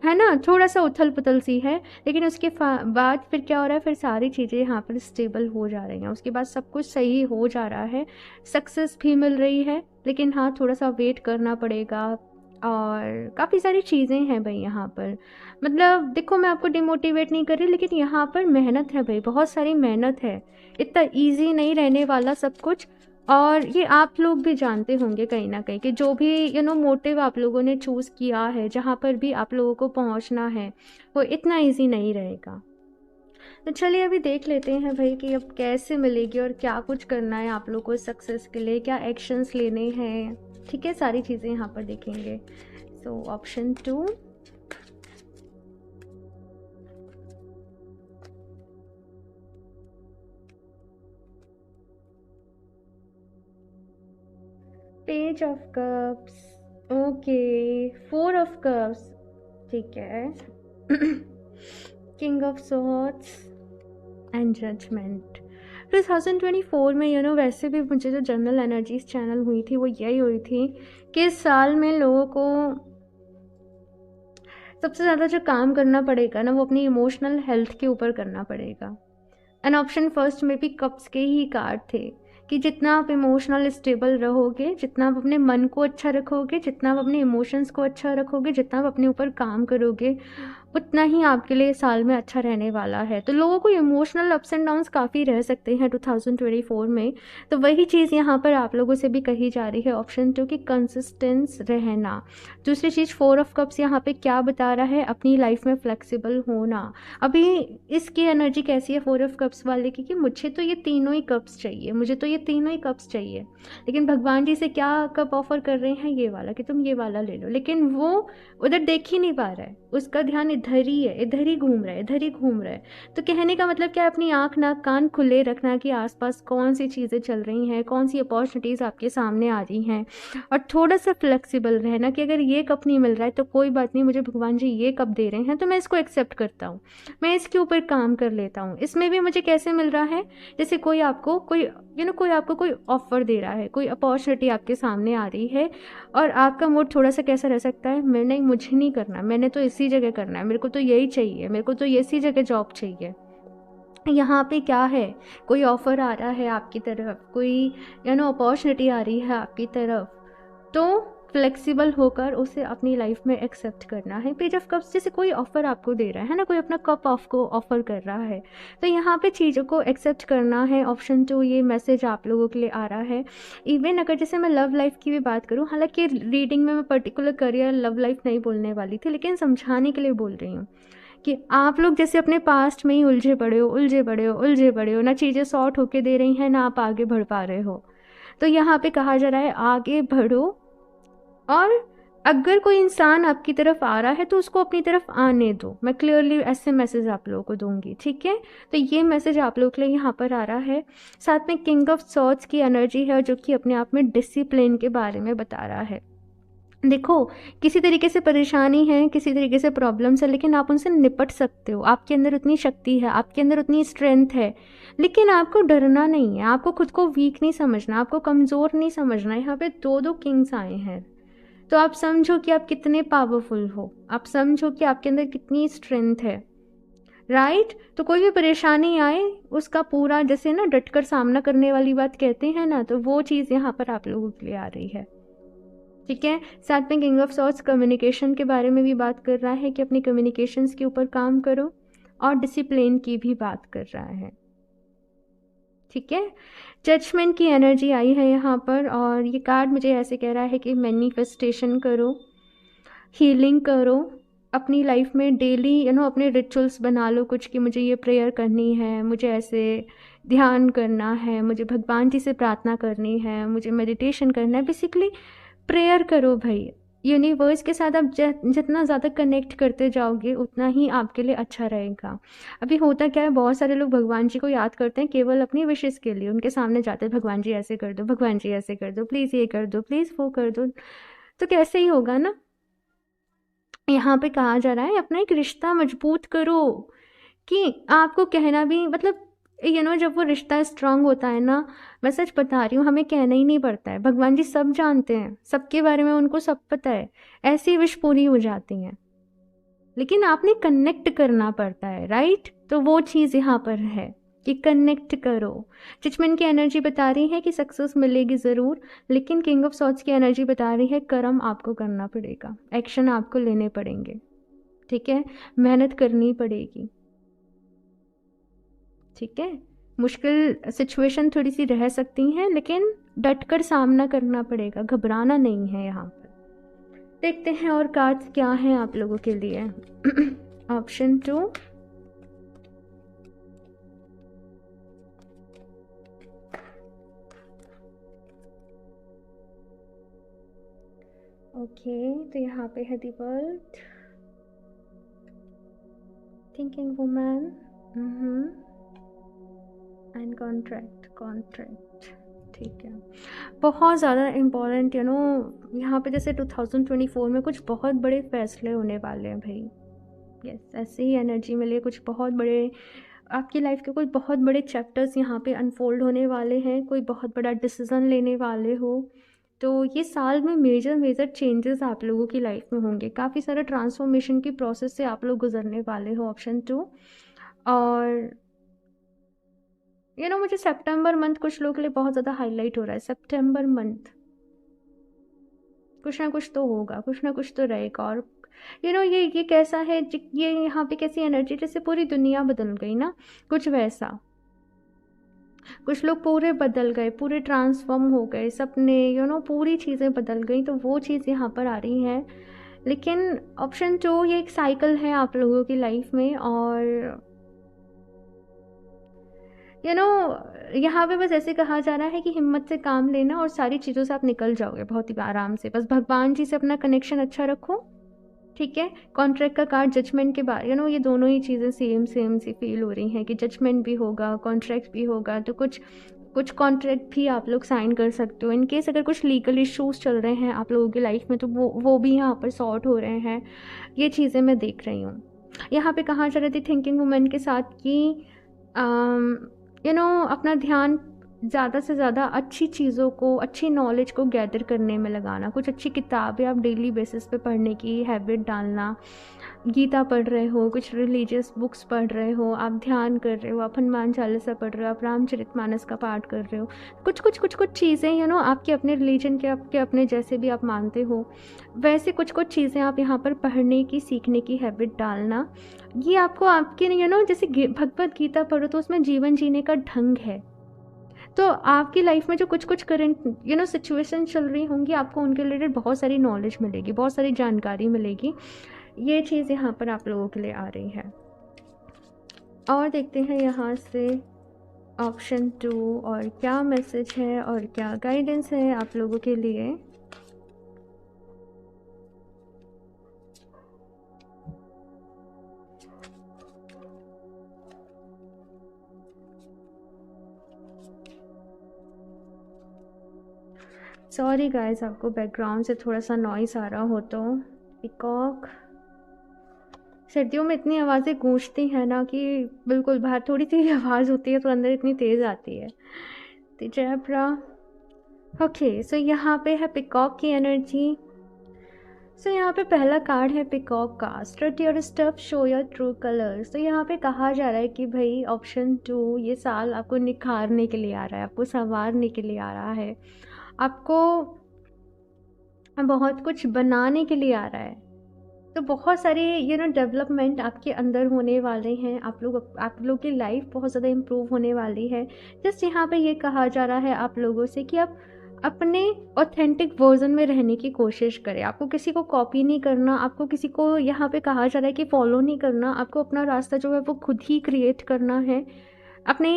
है ना, थोड़ा सा उथल पुथल सी है। लेकिन उसके बाद फिर क्या हो रहा है, फिर सारी चीज़ें यहाँ पर स्टेबल हो जा रही हैं, उसके बाद सब कुछ सही हो जा रहा है, सक्सेस भी मिल रही है। लेकिन हाँ, थोड़ा सा वेट करना पड़ेगा, और काफ़ी सारी चीज़ें हैं भाई यहाँ पर। मतलब देखो, मैं आपको डिमोटिवेट नहीं कर रही, लेकिन यहाँ पर मेहनत है भाई, बहुत सारी मेहनत है, इतना इजी नहीं रहने वाला सब कुछ। और ये आप लोग भी जानते होंगे कहीं ना कहीं कि जो भी मोटिव आप लोगों ने चूज़ किया है, जहाँ पर भी आप लोगों को पहुँचना है, वो इतना इजी नहीं रहेगा। तो चलिए अभी देख लेते हैं भाई कि अब कैसे मिलेगी और क्या कुछ करना है आप लोग को सक्सेस के लिए, क्या एक्शंस लेने हैं, ठीक है, सारी चीज़ें यहाँ पर देखेंगे। So option 2, page of cups, okay, 4 of cups, ठीक है। King of swords and judgement. 2024 में वैसे भी मुझे जो जनरल एनर्जीज चैनल हुई थी वो यही हुई थी कि इस साल में लोगों को सबसे ज़्यादा जो काम करना पड़ेगा ना वो अपनी इमोशनल हेल्थ के ऊपर करना पड़ेगा। एंड ऑप्शन फर्स्ट में भी कप्स के ही कार्ड थे कि जितना आप इमोशनल स्टेबल रहोगे, जितना आप अपने मन को अच्छा रखोगे, जितना आप अपने इमोशंस को अच्छा रखोगे, जितना आप अपने ऊपर काम करोगे, उतना ही आपके लिए साल में अच्छा रहने वाला है। तो लोगों को इमोशनल अप्स एंड डाउन्स काफ़ी रह सकते हैं 2024 में। तो वही चीज़ यहाँ पर आप लोगों से भी कही जा रही है, ऑप्शन 2 की कंसिस्टेंस रहना। दूसरी चीज़ 4 ऑफ कप्स यहाँ पे क्या बता रहा है, अपनी लाइफ में फ्लेक्सिबल होना। अभी इसकी एनर्जी कैसी है 4 ऑफ कप्स वाले की, कि मुझे तो ये तीनों ही कप्स चाहिए, मुझे तो ये तीनों ही कप्स चाहिए, लेकिन भगवान जी से क्या कप ऑफर कर रहे हैं, ये वाला, कि तुम ये वाला ले लो, लेकिन वो उधर देख ही नहीं पा रहा है, उसका ध्यान इधर ही है, इधर ही घूम रहा है, इधर ही घूम रहा है। तो कहने का मतलब क्या है, अपनी आँख नाक कान खुले रखना कि आसपास कौन सी चीज़ें चल रही हैं, कौन सी अपॉर्चुनिटीज़ आपके सामने आ रही हैं, और थोड़ा सा फ्लेक्सिबल रहना कि अगर ये कप नहीं मिल रहा है तो कोई बात नहीं, मुझे भगवान जी ये कप दे रहे हैं तो मैं इसको एक्सेप्ट करता हूँ, मैं इसके ऊपर काम कर लेता हूँ। इसमें भी मुझे कैसे मिल रहा है, जैसे कोई आपको कोई ऑफर दे रहा है, कोई अपॉर्चुनिटी आपके सामने आ रही है, और आपका मूड थोड़ा सा कैसा रह सकता है, मैं नहीं, मुझे नहीं करना, मैंने तो इसी जगह करना है, मेरे को तो यही चाहिए, मेरे को तो इसी जगह जॉब चाहिए। यहाँ पे क्या है, कोई ऑफ़र आ रहा है आपकी तरफ, कोई अपॉर्चुनिटी आ रही है आपकी तरफ, तो फ्लेक्सिबल होकर उसे अपनी लाइफ में एक्सेप्ट करना है। पेज ऑफ कप्स, जैसे कोई ऑफ़र आपको दे रहा है ना, कोई अपना कप ऑफ को ऑफ़र कर रहा है, तो यहाँ पे चीज़ों को एक्सेप्ट करना है। ऑप्शन 2 ये मैसेज आप लोगों के लिए आ रहा है। इवन अगर जैसे मैं लव लाइफ की भी बात करूँ, हालांकि रीडिंग में मैं पर्टिकुलर करियर लव लाइफ नहीं बोलने वाली थी, लेकिन समझाने के लिए बोल रही हूँ कि आप लोग जैसे अपने पास्ट में ही उलझे पड़े हो, उलझे पड़े हो, उलझे पड़े हो, ना चीज़ें सॉर्ट होके दे रही हैं, ना आप आगे बढ़ पा रहे हो। तो यहाँ पे कहा जा रहा है आगे बढ़ो, और अगर कोई इंसान आपकी तरफ आ रहा है तो उसको अपनी तरफ आने दो। मैं क्लियरली ऐसे मैसेज आप लोगों को दूंगी, ठीक है। तो ये मैसेज आप लोगों के लिए यहाँ पर आ रहा है। साथ में किंग ऑफ सॉर्ड्स की एनर्जी है, जो कि अपने आप में डिसिप्लिन के बारे में बता रहा है। देखो, किसी तरीके से परेशानी है, किसी तरीके से प्रॉब्लम्स है, लेकिन आप उनसे निपट सकते हो, आपके अंदर उतनी शक्ति है, आपके अंदर उतनी स्ट्रेंथ है। लेकिन आपको डरना नहीं है, आपको खुद को वीक नहीं समझना, आपको कमज़ोर नहीं समझना। यहाँ पे दो किंग्स आए हैं, तो आप समझो कि आप कितने पावरफुल हो, आप समझो कि आपके अंदर कितनी स्ट्रेंथ है, राइट। तो कोई भी परेशानी आए उसका पूरा, जैसे ना डटकर सामना करने वाली बात कहते हैं ना, तो वो चीज़ यहाँ पर आप लोगों के लिए आ रही है, ठीक है। साथ में किंग ऑफ सॉर्ड्स कम्युनिकेशन के बारे में भी बात कर रहा है कि अपनी कम्युनिकेशंस के ऊपर काम करो, और डिसिप्लिन की भी बात कर रहा है, ठीक है। जजमेंट की एनर्जी आई है यहाँ पर, और ये कार्ड मुझे ऐसे कह रहा है कि मैनिफेस्टेशन करो, हीलिंग करो अपनी लाइफ में डेली, अपने रिचुअल्स बना लो कुछ, कि मुझे ये प्रेयर करनी है, मुझे ऐसे ध्यान करना है, मुझे भगवान जी से प्रार्थना करनी है, मुझे मेडिटेशन करना है। बेसिकली प्रेयर करो भाई, यूनिवर्स के साथ आप जितना ज़्यादा कनेक्ट करते जाओगे उतना ही आपके लिए अच्छा रहेगा। अभी होता क्या है, बहुत सारे लोग भगवान जी को याद करते हैं केवल अपनी विशेज़ के लिए, उनके सामने जाते हैं, भगवान जी ऐसे कर दो, भगवान जी ऐसे कर दो, प्लीज़ ये कर दो, प्लीज़ वो कर दो, तो कैसे ही होगा ना। यहाँ पे कहा जा रहा है अपना एक रिश्ता मजबूत करो, कि आपको कहना भी मतलब जब वो रिश्ता स्ट्रांग होता है ना, मैं सच बता रही हूँ, हमें कहना ही नहीं पड़ता है, भगवान जी सब जानते हैं, सबके बारे में उनको सब पता है, ऐसी विश पूरी हो जाती हैं, लेकिन आपने कनेक्ट करना पड़ता है, राइट। तो वो चीज़ यहाँ पर है कि कनेक्ट करो। जजमेंट की एनर्जी बता रही है कि सक्सेस मिलेगी ज़रूर, लेकिन किंग ऑफ सॉर्ड्स की एनर्जी बता रही है कर्म आपको करना पड़ेगा, एक्शन आपको लेने पड़ेंगे, ठीक है, मेहनत करनी पड़ेगी, ठीक है। मुश्किल सिचुएशन थोड़ी सी रह सकती हैं, लेकिन डटकर सामना करना पड़ेगा, घबराना नहीं है यहाँ पर। देखते हैं और कार्ड्स क्या हैं आप लोगों के लिए। ऑप्शन 2, ओके, तो यहाँ पे है the world, thinking woman, and contract, ठीक है, बहुत ज़्यादा इम्पोर्टेंट यहाँ पे जैसे 2024 में कुछ बहुत बड़े फैसले होने वाले हैं भाई। यस, ऐसे ही एनर्जी मिली है, कुछ बहुत बड़े आपकी लाइफ के कोई बहुत बड़े चैप्टर्स यहाँ पे अनफोल्ड होने वाले हैं, कोई बहुत बड़ा डिसीज़न लेने वाले हो। तो ये साल में मेजर चेंजेस आप लोगों की लाइफ में होंगे, काफ़ी सारा ट्रांसफॉर्मेशन की प्रोसेस से आप लोग गुजरने वाले हो, ऑप्शन 2। और मुझे सितंबर मंथ कुछ लोगों के लिए बहुत ज़्यादा हाईलाइट हो रहा है। सितंबर मंथ कुछ ना कुछ तो होगा, कुछ ना कुछ तो रहेगा। और ये कैसा है, ये यहाँ पे कैसी एनर्जी, जैसे पूरी दुनिया बदल गई ना, कुछ वैसा। कुछ लोग पूरे बदल गए, पूरे ट्रांसफॉर्म हो गए, सपने पूरी चीज़ें बदल गई, तो वो चीज़ यहाँ पर आ रही है। लेकिन ऑप्शन 2 ये एक साइकिल है आप लोगों की लाइफ में। और यहाँ पे बस ऐसे कहा जा रहा है कि हिम्मत से काम लेना और सारी चीज़ों से आप निकल जाओगे बहुत ही आराम से। बस भगवान जी से अपना कनेक्शन अच्छा रखो, ठीक है। कॉन्ट्रैक्ट का कार्ड जजमेंट के बाद ये दोनों ही चीज़ें सेम सी फील हो रही हैं कि जजमेंट भी होगा, कॉन्ट्रैक्ट भी होगा। तो कुछ कॉन्ट्रैक्ट भी आप लोग साइन कर सकते हो। इनकेस अगर कुछ लीगल इश्यूज़ चल रहे हैं आप लोगों की लाइफ में, तो वो भी यहाँ पर सॉर्ट हो रहे हैं। ये चीज़ें मैं देख रही हूँ। यहाँ पे कहा जा रही थी थिंकिंग वुमेन के साथ कि अपना ध्यान ज़्यादा से ज़्यादा अच्छी चीज़ों को, अच्छी नॉलेज को गैदर करने में लगाना। कुछ अच्छी किताबें आप डेली बेसिस पे पढ़ने की हैबिट डालना। गीता पढ़ रहे हो, कुछ रिलीजियस बुक्स पढ़ रहे हो, आप ध्यान कर रहे हो, आप हनुमान चालीसा पढ़ रहे हो, आप रामचरितमानस का पाठ कर रहे हो। कुछ चीज़ें आपके अपने रिलीजन के, आपके अपने जैसे भी आप मानते हो वैसे कुछ चीज़ें आप यहाँ पर पढ़ने की, सीखने की हैबिट डालना। ये आपको आपके जैसे भगवत गीता पढ़ो तो उसमें जीवन जीने का ढंग है। तो आपकी लाइफ में जो कुछ करंट सिचुएशन चल रही होंगी, आपको उनके रिलेटेड बहुत सारी नॉलेज मिलेगी, बहुत सारी जानकारी मिलेगी। ये चीज़ यहाँ पर आप लोगों के लिए आ रही है। और देखते हैं यहाँ से ऑप्शन 2 और क्या मैसेज है और क्या गाइडेंस है आप लोगों के लिए। सॉरी गाइस, आपको बैकग्राउंड से थोड़ा सा नॉइस आ रहा हो तो। पिकॉक, सर्दियों में इतनी आवाज़ें गूंजती हैं ना कि बिल्कुल बाहर थोड़ी सी आवाज़ होती है तो अंदर इतनी तेज़ आती है। तो जैब्रा, ओके। सो यहाँ पे है पिकॉक की एनर्जी। सो यहाँ पे पहला कार्ड है पिकॉक का, strut your stuff, show your true colours. तो यहाँ पे कहा जा रहा है कि भाई ऑप्शन 2 ये साल आपको निखारने के लिए आ रहा है, आपको संवारने के लिए आ रहा है, आपको बहुत कुछ बनाने के लिए आ रहा है। तो बहुत सारे डेवलपमेंट आपके अंदर होने वाले हैं। आप लोग की लाइफ बहुत ज़्यादा इम्प्रूव होने वाली है। जस्ट यहाँ पे ये कहा जा रहा है आप लोगों से कि आप अपने ऑथेंटिक वर्जन में रहने की कोशिश करें। आपको किसी को कॉपी नहीं करना, आपको किसी को यहाँ पे कहा जा रहा है कि फॉलो नहीं करना। आपको अपना रास्ता जो है वो खुद ही क्रिएट करना है। अपने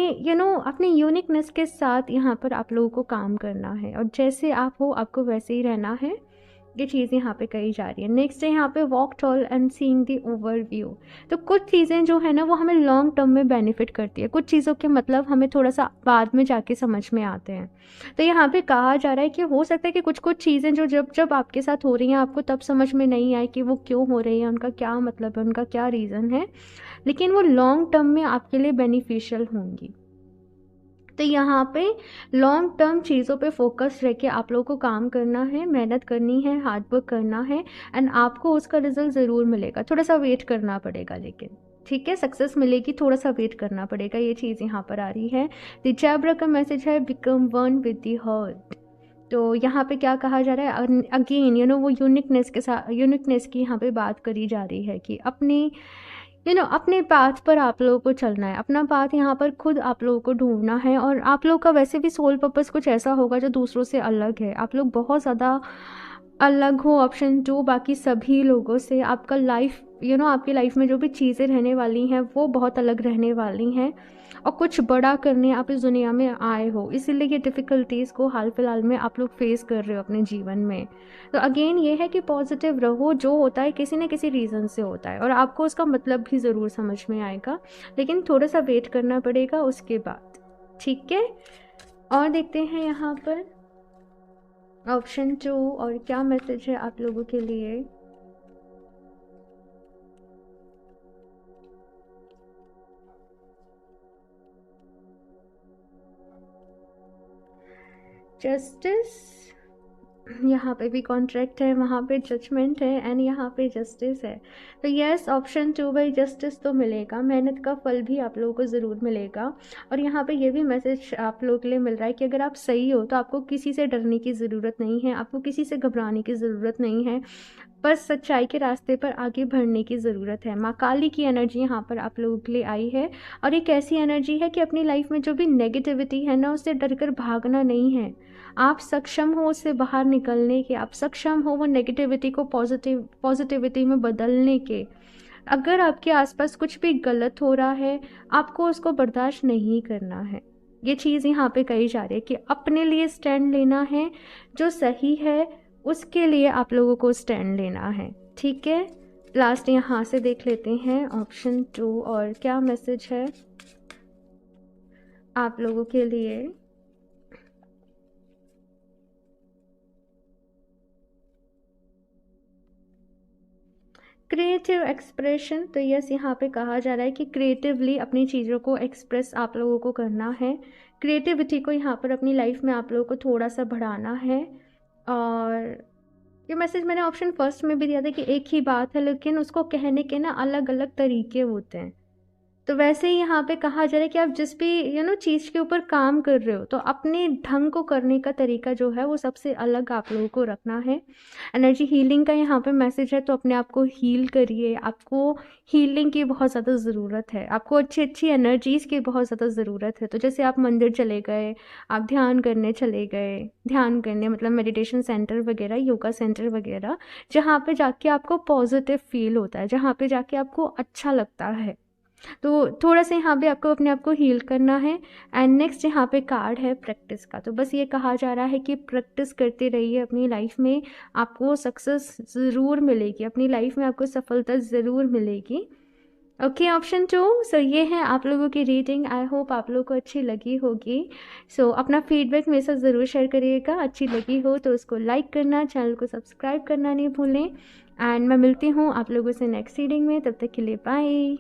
अपने यूनिकनेस के साथ यहाँ पर आप लोगों को काम करना है, और जैसे आप हो आपको वैसे ही रहना है। ये चीज़ यहाँ पे कही जा रही है। नेक्स्ट है यहाँ पे walk tall and seeing the overview. तो कुछ चीज़ें जो है ना वो हमें लॉन्ग टर्म में बेनिफिट करती है, कुछ चीज़ों के मतलब हमें थोड़ा सा बाद में जाके समझ में आते हैं। तो यहाँ पे कहा जा रहा है कि हो सकता है कि कुछ चीज़ें जो जब आपके साथ हो रही हैं आपको तब समझ में नहीं आए कि वो क्यों हो रही हैं, उनका क्या मतलब है, उनका क्या रीज़न है, लेकिन वो लॉन्ग टर्म में आपके लिए बेनिफिशियल होंगी। तो यहाँ पे लॉन्ग टर्म चीज़ों पे फोकस रह के आप लोगों को काम करना है, मेहनत करनी है, हार्ड वर्क करना है, एंड आपको उसका रिजल्ट ज़रूर मिलेगा। थोड़ा सा वेट करना पड़ेगा लेकिन, ठीक है, सक्सेस मिलेगी, थोड़ा सा वेट करना पड़ेगा। ये चीज़ यहाँ पर आ रही है। द जैब्रा का मैसेज है become one with the heart. तो यहाँ पे क्या कहा जा रहा है, अगेन वो यूनिकनेस के साथ, यूनिकनेस की यहाँ पे बात करी जा रही है कि अपने पाथ पर आप लोगों को चलना है। अपना पाथ यहाँ पर खुद आप लोगों को ढूंढना है, और आप लोगों का वैसे भी सोल पर्पस कुछ ऐसा होगा जो दूसरों से अलग है। आप लोग बहुत ज़्यादा अलग हो, ऑप्शन 2, बाकी सभी लोगों से। आपका लाइफ आपकी लाइफ में जो भी चीज़ें रहने वाली हैं वो बहुत अलग रहने वाली हैं, और कुछ बड़ा करने आप इस दुनिया में आए हो, इसीलिए ये डिफ़िकल्टीज़ को हाल फिलहाल में आप लोग फेस कर रहे हो अपने जीवन में। तो अगेन ये है कि पॉजिटिव रहो, जो होता है किसी न किसी रीज़न से होता है, और आपको उसका मतलब भी ज़रूर समझ में आएगा, लेकिन थोड़ा सा वेट करना पड़ेगा उसके बाद, ठीक है। और देखते हैं यहाँ पर ऑप्शन 2 और क्या मैसेज है आप लोगों के लिए। जस्टिस, यहाँ पे भी कॉन्ट्रैक्ट है, वहाँ पे जजमेंट है एंड यहाँ पे जस्टिस है। तो यस, ऑप्शन 2 बाई जस्टिस तो मिलेगा, मेहनत का फल भी आप लोगों को ज़रूर मिलेगा। और यहाँ पे ये भी मैसेज आप लोगों के लिए मिल रहा है कि अगर आप सही हो तो आपको किसी से डरने की ज़रूरत नहीं है, आपको किसी से घबराने की ज़रूरत नहीं है, बस सच्चाई के रास्ते पर आगे बढ़ने की ज़रूरत है। माँ काली की एनर्जी यहाँ पर आप लोगों के लिए आई है और एक ऐसी एनर्जी है कि अपनी लाइफ में जो भी नेगेटिविटी है ना, उससे डर कर भागना नहीं है। आप सक्षम हो उससे बाहर निकलने के, आप सक्षम हो वो नेगेटिविटी को पॉजिटिविटी में बदलने के। अगर आपके आसपास कुछ भी गलत हो रहा है, आपको उसको बर्दाश्त नहीं करना है। ये चीज़ यहाँ पे कही जा रही है कि अपने लिए स्टैंड लेना है, जो सही है उसके लिए आप लोगों को स्टैंड लेना है। ठीक है, लास्ट यहाँ से देख लेते हैं ऑप्शन 2 और क्या मैसेज है आप लोगों के लिए। क्रिएटिव एक्सप्रेशन, तो यस यहाँ पे कहा जा रहा है कि क्रिएटिवली अपनी चीज़ों को एक्सप्रेस आप लोगों को करना है। क्रिएटिविटी को यहाँ पर अपनी लाइफ में आप लोगों को थोड़ा सा बढ़ाना है। और ये मैसेज मैंने ऑप्शन फर्स्ट में भी दिया था कि एक ही बात है लेकिन उसको कहने के ना अलग अलग तरीके होते हैं। तो वैसे ही यहाँ पे कहा जा रहा है कि आप जिस भी चीज़ के ऊपर काम कर रहे हो तो अपने ढंग को करने का तरीका जो है वो सबसे अलग आप लोगों को रखना है। एनर्जी हीलिंग का यहाँ पे मैसेज है, तो अपने आप को हील करिए। आपको हीलिंग की बहुत ज़्यादा ज़रूरत है, आपको अच्छी अच्छी एनर्जीज़ की बहुत ज़्यादा ज़रूरत है। तो जैसे आप मंदिर चले गए, आप ध्यान करने चले गए, ध्यान करने मतलब मेडिटेशन सेंटर वगैरह, योगा सेंटर वगैरह, जहाँ पे जाके आपको पॉजिटिव फील होता है, जहाँ पे जाके आपको अच्छा लगता है, तो थोड़ा सा यहाँ पे आपको अपने आप को हील करना है। एंड नेक्स्ट यहाँ पे कार्ड है प्रैक्टिस का, तो बस ये कहा जा रहा है कि प्रैक्टिस करते रहिए अपनी लाइफ में, आपको सक्सेस ज़रूर मिलेगी, अपनी लाइफ में आपको सफलता ज़रूर मिलेगी। Okay, option 2। सो ये है आप लोगों की रीडिंग। आई होप आप लोगों को अच्छी लगी होगी। सो अपना फीडबैक मेरे साथ ज़रूर शेयर करिएगा, अच्छी लगी हो तो उसको लाइक करना, चैनल को सब्सक्राइब करना नहीं भूलें। एंड मैं मिलती हूँ आप लोगों से नेक्स्ट रीडिंग में, तब तक के लिए बाय।